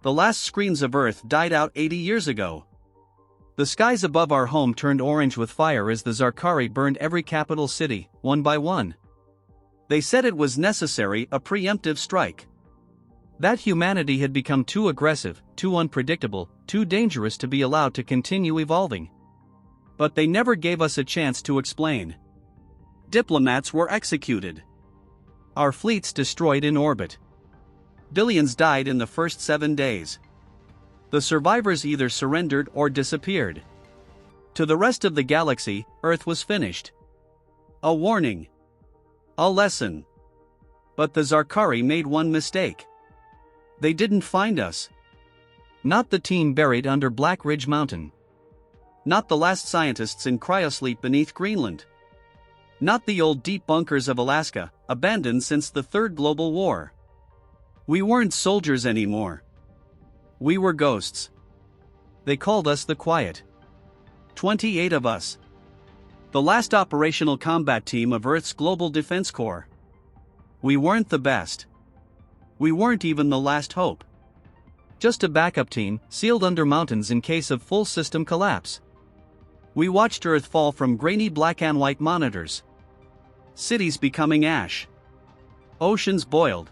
the last screens of Earth died out 80 years ago. The skies above our home turned orange with fire as the Zarkari burned every capital city, one by one. They said it was necessary, a preemptive strike. That humanity had become too aggressive, too unpredictable, too dangerous to be allowed to continue evolving. But they never gave us a chance to explain. Diplomats were executed. Our fleets destroyed in orbit. Billions died in the first 7 days. The survivors either surrendered or disappeared. To the rest of the galaxy, Earth was finished. A warning. A lesson. But the Zarkari made one mistake. They didn't find us. Not the team buried under Black Ridge Mountain. Not the last scientists in cryosleep beneath Greenland. Not the old deep bunkers of Alaska, abandoned since the Third Global War. We weren't soldiers anymore. We were ghosts. They called us the Quiet. 28 of us. The last operational combat team of Earth's Global Defense Corps. We weren't the best. We weren't even the last hope. Just a backup team, sealed under mountains in case of full system collapse. We watched Earth fall from grainy black and white monitors. Cities becoming ash. Oceans boiled.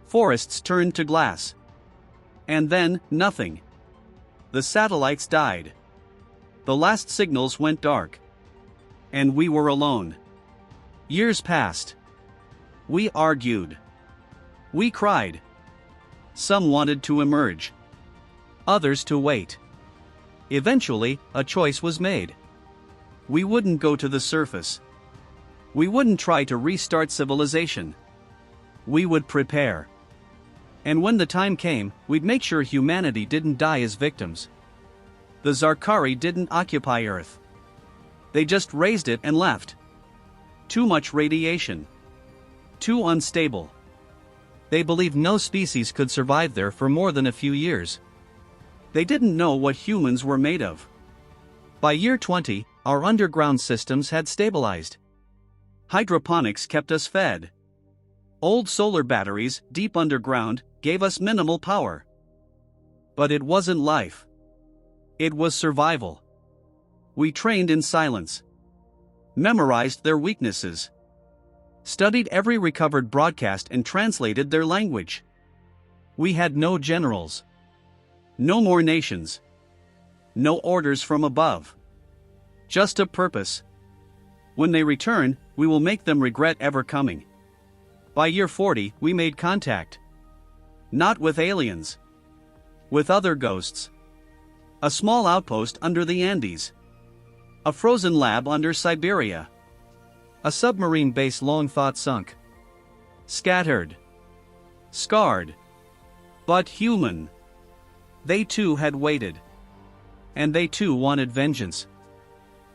Forests turned to glass. And then, nothing. The satellites died. The last signals went dark. And we were alone. Years passed. We argued. We cried. Some wanted to emerge. Others to wait. Eventually, a choice was made. We wouldn't go to the surface. We wouldn't try to restart civilization. We would prepare. And when the time came, we'd make sure humanity didn't die as victims. The Zarkari didn't occupy Earth. They just raised it and left. Too much radiation. Too unstable. They believed no species could survive there for more than a few years. They didn't know what humans were made of. By year 20, our underground systems had stabilized. Hydroponics kept us fed. Old solar batteries, deep underground, gave us minimal power. But it wasn't life. It was survival. We trained in silence. Memorized their weaknesses. Studied every recovered broadcast and translated their language. We had no generals. No more nations. No orders from above. Just a purpose. When they return, we will make them regret ever coming. By year 40, we made contact. Not with aliens. With other ghosts. A small outpost under the Andes. A frozen lab under Siberia. A submarine base long thought sunk. Scattered. Scarred. But human. They too had waited. And they too wanted vengeance.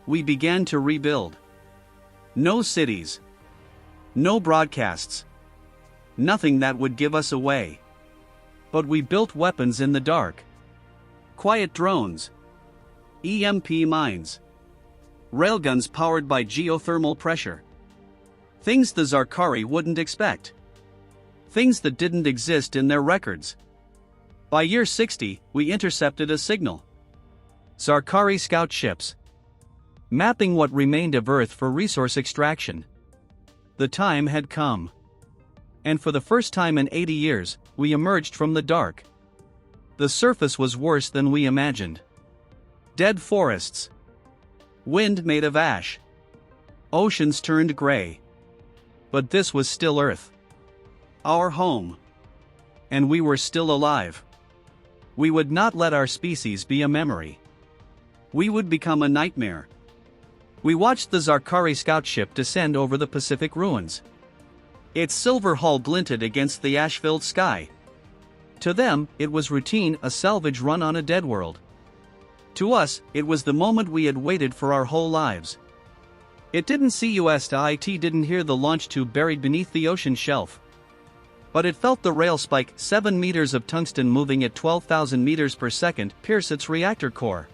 We began to rebuild. No cities. No broadcasts. Nothing that would give us away. But we built weapons in the dark. Quiet drones. EMP mines. Railguns powered by geothermal pressure. Things the Zarkari wouldn't expect. Things that didn't exist in their records. By year 60, we intercepted a signal. Zarkari scout ships. Mapping what remained of Earth for resource extraction. The time had come. And for the first time in 80 years, we emerged from the dark. The surface was worse than we imagined. Dead forests. Wind made of ash. Oceans turned gray. But this was still Earth. Our home. And we were still alive. We would not let our species be a memory. We would become a nightmare. We watched the Zarkari scout ship descend over the Pacific ruins. Its silver hull glinted against the ash-filled sky. To them, it was routine, a salvage run on a dead world. To us, it was the moment we had waited for our whole lives. It didn't see us, it didn't hear the launch tube buried beneath the ocean shelf. But it felt the rail spike, 7 meters of tungsten moving at 12,000 meters per second, pierce its reactor core.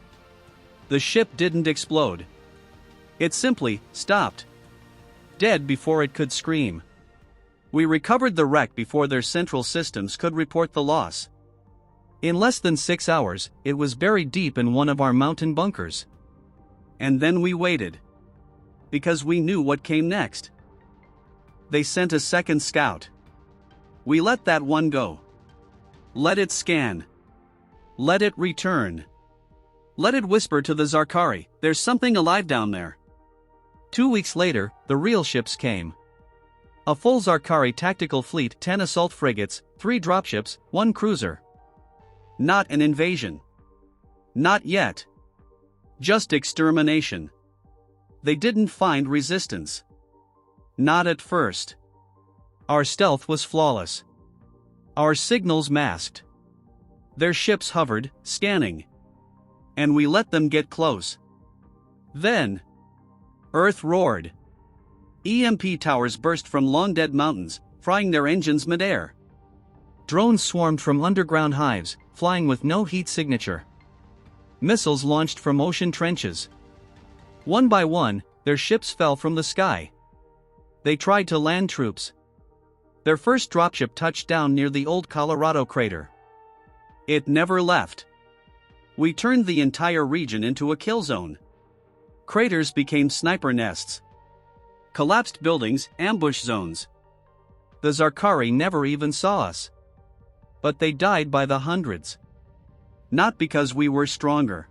The ship didn't explode. It simply stopped. Dead before it could scream. We recovered the wreck before their central systems could report the loss. In less than 6 hours, it was buried deep in one of our mountain bunkers. And then we waited. Because we knew what came next. They sent a second scout. We let that one go. Let it scan. Let it return. Let it whisper to the Zarkari, "There's something alive down there." 2 weeks later, the real ships came. A full Zarkari tactical fleet, 10 assault frigates, 3 dropships, 1 cruiser. Not an invasion. Not yet. Just extermination. They didn't find resistance. Not at first. Our stealth was flawless. Our signals masked. Their ships hovered, scanning. And we let them get close. Then, Earth roared. EMP towers burst from long-dead mountains, frying their engines midair. Drones swarmed from underground hives, flying with no heat signature. Missiles launched from ocean trenches. One by one, their ships fell from the sky. They tried to land troops. Their first dropship touched down near the old Colorado crater. It never left. We turned the entire region into a kill zone. Craters became sniper nests. Collapsed buildings, ambush zones. The Zarkari never even saw us. But they died by the hundreds. Not because we were stronger.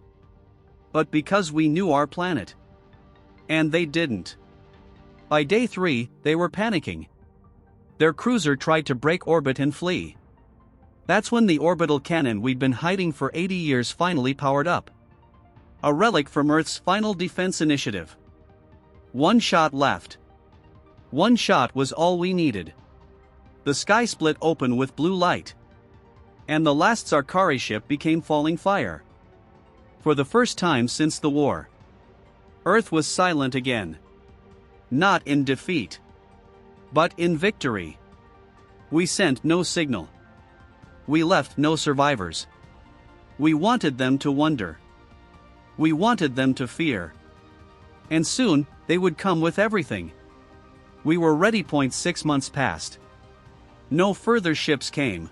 But because we knew our planet. And they didn't. By day 3, they were panicking. Their cruiser tried to break orbit and flee. That's when the orbital cannon we'd been hiding for 80 years finally powered up. A relic from Earth's final defense initiative. 1 shot left. 1 shot was all we needed. The sky split open with blue light. And the last Zarkari ship became falling fire. For the first time since the war, Earth was silent again. Not in defeat, but in victory. We sent no signal. We left no survivors. We wanted them to wonder. We wanted them to fear. And soon, they would come with everything. We were ready. 6 months passed. No further ships came.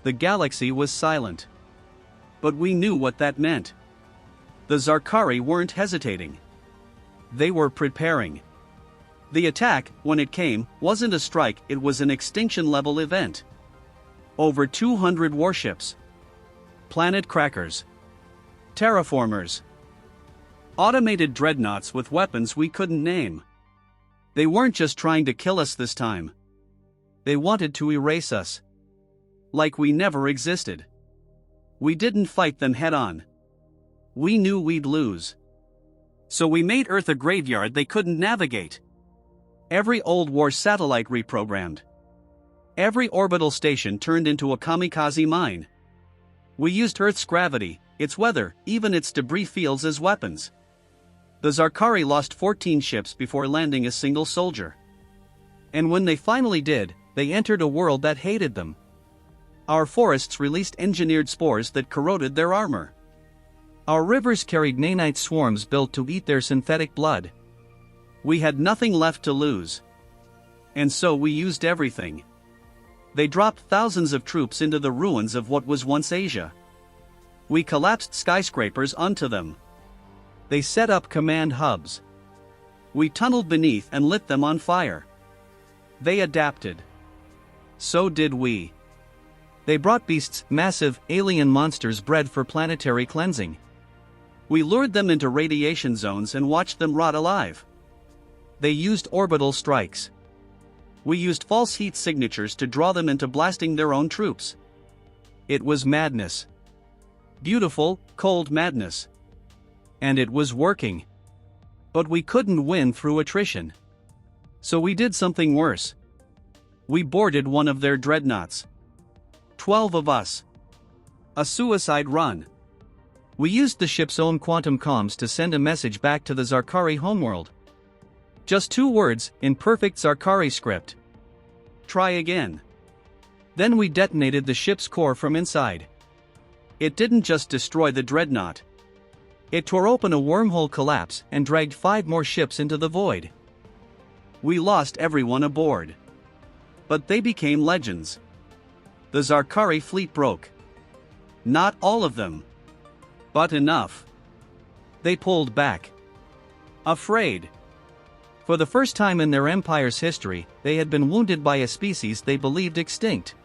The galaxy was silent. But we knew what that meant. The Zarkari weren't hesitating. They were preparing. The attack, when it came, wasn't a strike, it was an extinction-level event. Over 200 warships. Planet crackers. Terraformers. Automated dreadnoughts with weapons we couldn't name. They weren't just trying to kill us this time. They wanted to erase us. Like we never existed. We didn't fight them head-on. We knew we'd lose. So we made Earth a graveyard they couldn't navigate. Every old war satellite reprogrammed. Every orbital station turned into a kamikaze mine. We used Earth's gravity, its weather, even its debris fields as weapons. The Zarkari lost 14 ships before landing a single soldier. And when they finally did, they entered a world that hated them. Our forests released engineered spores that corroded their armor. Our rivers carried nanite swarms built to eat their synthetic blood. We had nothing left to lose. And so we used everything. They dropped thousands of troops into the ruins of what was once Asia. We collapsed skyscrapers onto them. They set up command hubs. We tunneled beneath and lit them on fire. They adapted. So did we. They brought beasts, massive, alien monsters bred for planetary cleansing. We lured them into radiation zones and watched them rot alive. They used orbital strikes. We used false heat signatures to draw them into blasting their own troops. It was madness. Beautiful, cold madness. And it was working. But we couldn't win through attrition. So we did something worse. We boarded one of their dreadnoughts. 12 of us. A suicide run. We used the ship's own quantum comms to send a message back to the Zarkari homeworld. Just 2 words, in perfect Zarkari script. Try again. Then we detonated the ship's core from inside. It didn't just destroy the dreadnought. It tore open a wormhole collapse and dragged 5 more ships into the void. We lost everyone aboard. But they became legends. The Zarkari fleet broke. Not all of them. But enough. They pulled back. Afraid. For the first time in their empire's history, they had been wounded by a species they believed extinct.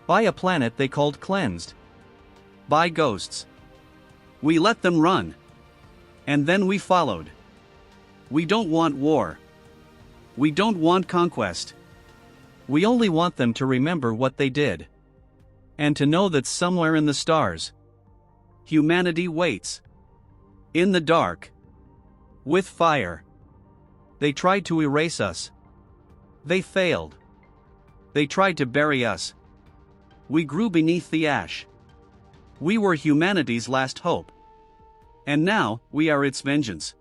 By a planet they called cleansed. By ghosts. We let them run. And then we followed. We don't want war. We don't want conquest. We only want them to remember what they did. And to know that somewhere in the stars, humanity waits. In the dark. With fire. They tried to erase us. They failed. They tried to bury us. We grew beneath the ash. We were humanity's last hope. And now, we are its vengeance.